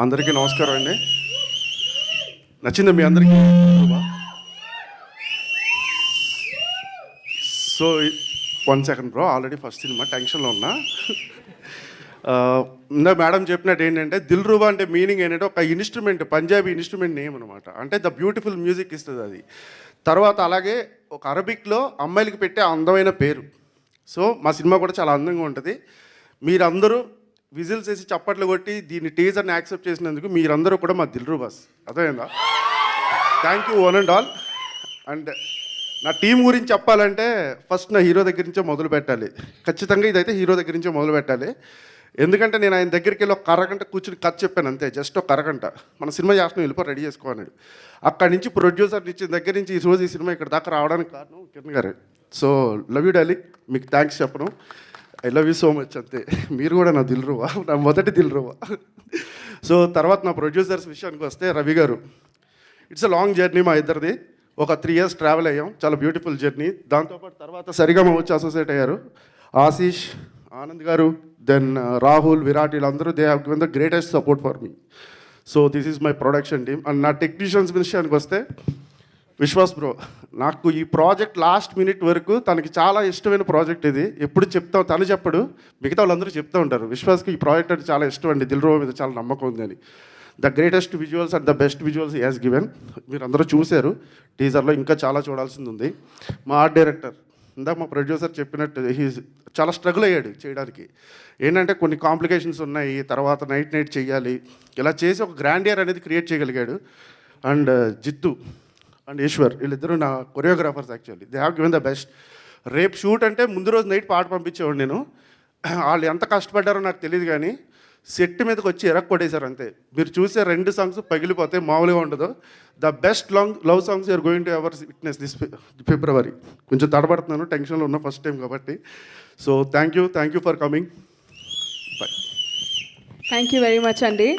అందరికీ నమస్కారం అండి. నచ్చిందా మీ అందరికీ? So 1 second bro, already first cinema టెన్షన్లో ఉన్నా. ఇందా మేడం చెప్పినట్టు ఏంటంటే దిల్రూబా అంటే మీనింగ్ ఏంటంటే ఒక ఇన్స్ట్రుమెంట్, పంజాబీ ఇన్స్ట్రుమెంట్ నేమ్ అనమాట. అంటే ద బ్యూటిఫుల్ మ్యూజిక్ ఇస్తుంది అది. తర్వాత అలాగే ఒక అరబిక్లో అమ్మాయిలకి పెట్టే అందమైన పేరు. సో మా సినిమా కూడా చాలా అందంగా ఉంటుంది. మీరందరూ విజిల్స్ వేసి చప్పట్లు కొట్టి దీన్ని టీజర్ని యాక్సెప్ట్ చేసినందుకు మీరందరూ కూడా మా దిల్రూబాస్. అర్థమైందా? Thank you one and all. And నా టీం గురించి చెప్పాలంటే ఫస్ట్ నా హీరో దగ్గర నుంచే మొదలు పెట్టాలి. ఖచ్చితంగా ఇదైతే హీరో దగ్గర నుంచే మొదలు పెట్టాలి. ఎందుకంటే నేను ఆయన దగ్గరికి వెళ్ళి ఒక అరగంట కూర్చుని కథ చెప్పాను అంతే, జస్ట్ ఒక అరగంట. మన సినిమా చేస్తున్నాం, వెళ్ళిపో రెడీ చేసుకోన్నాడు. అక్కడి నుంచి ప్రొడ్యూసర్ ఇచ్చిన దగ్గర నుంచి ఈ రోజు ఈ సినిమా ఇక్కడ దాకా రావడానికి కారణం కిరణ్ గారు. సో లవ్ యూ డార్లింగ్, మీకు థ్యాంక్స్ చెప్పను. I love you so much అంతే. మీరు కూడా నా దిల్రూబా, నా మొదటి దిల్రూబా. సో తర్వాత నా ప్రొడ్యూసర్స్ విషయానికి వస్తే రవి గారు, ఇట్స్ అ లాంగ్ జర్నీ మా ఇద్దరిది. ఒక 3 years ట్రావెల్ అయ్యాం, చాలా బ్యూటిఫుల్ జర్నీ. దాంతోపాటు తర్వాత సరిగమ వచ్చి అసోసియేట్ అయ్యారు ఆశీష్, ఆనంద్ గారు, దెన్ రాహుల్, విరాట్, వీళ్ళందరూ they have given the greatest support for me. So this is my production team. And నా టెక్నీషియన్స్ విషయానికి వస్తే విశ్వాస్ బ్రో, నాకు ఈ ప్రాజెక్ట్ లాస్ట్ మినిట్ వరకు తనకి చాలా ఇష్టమైన ప్రాజెక్ట్ ఇది. ఎప్పుడు చెప్తాం, తను చెప్పడు, మిగతా వాళ్ళందరూ చెప్తూ ఉంటారు విశ్వాస్కి ఈ ప్రాజెక్ట్ అంటే చాలా ఇష్టం అండి, దిల్రూబా మీద చాలా నమ్మకం ఉంది అని. The greatest visuals and the best visuals he has given. మీరు అందరూ చూశారు టీజర్లో, ఇంకా చాలా చూడాల్సింది ఉంది. మా ఆర్ట్ డైరెక్టర్, ఇందాక మా ప్రొడ్యూసర్ చెప్పినట్టు చాలా స్ట్రగుల్ అయ్యాడు చేయడానికి. ఏంటంటే కొన్ని కాంప్లికేషన్స్ ఉన్నాయి, తర్వాత నైట్ చేయాలి, ఇలా చేసి ఒక గ్రాండియర్ అనేది క్రియేట్ చేయగలిగాడు. అండ్ జిత్తు అండ్ ఈశ్వర్, వీళ్ళిద్దరూ నా choreographers. Actually they have given the best. రేపు షూట్ అంటే ముందు రోజు నైట్ పాట పంపించేవాడు నేను. వాళ్ళు ఎంత కష్టపడ్డారో నాకు తెలియదు, కానీ సెట్ మీదకి వచ్చి కొట్టేశారు అంతే. మీరు చూసే 2 songs పగిలిపోతే మామూలుగా ఉండదు. The best love songs you are going to ever witness this February. కొంచెం తడబడుతున్నాను, టెన్షన్లో ఉన్న ఫస్ట్ టైం కాబట్టి. So thank you for coming. Bye. Thank you very much అండి.